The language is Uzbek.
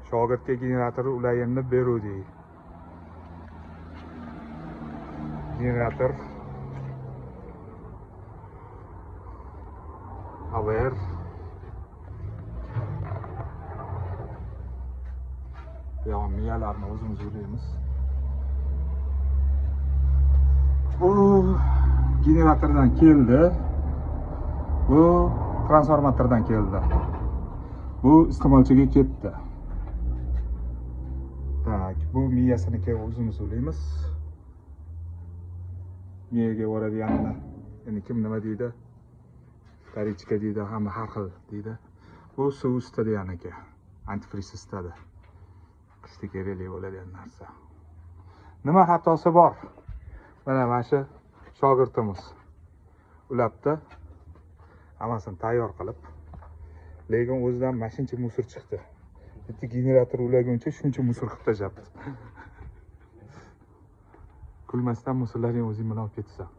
shogirdga generator ulayimni beruvdik. Generator haber ya miyalarni o'zimiz ulaymiz. Bu generatordan keldi. Bu transformatordan keldi. Bu iste'molchiga ketdi. Tak, bu miyasini o'zimiz ulaymiz. Miyaga boradiganini, ya'ni kim nima deydi? Tarichka deydi, hamma har xil deydi. Bu suv ustida yaniki, antifriz ustida. Qishda kerakli bo'ladigan narsa. Nima xatosi bor? Mana shu shogirdimiz ulabdi. Hammasini tayyor qilib, lekin o'zidan mashincha musor chiqdi. Bitta generator ulaguncha shuncha musor qilib tashlabdi. Kulmasdan musorlarni o'zing bilan olib ketasan.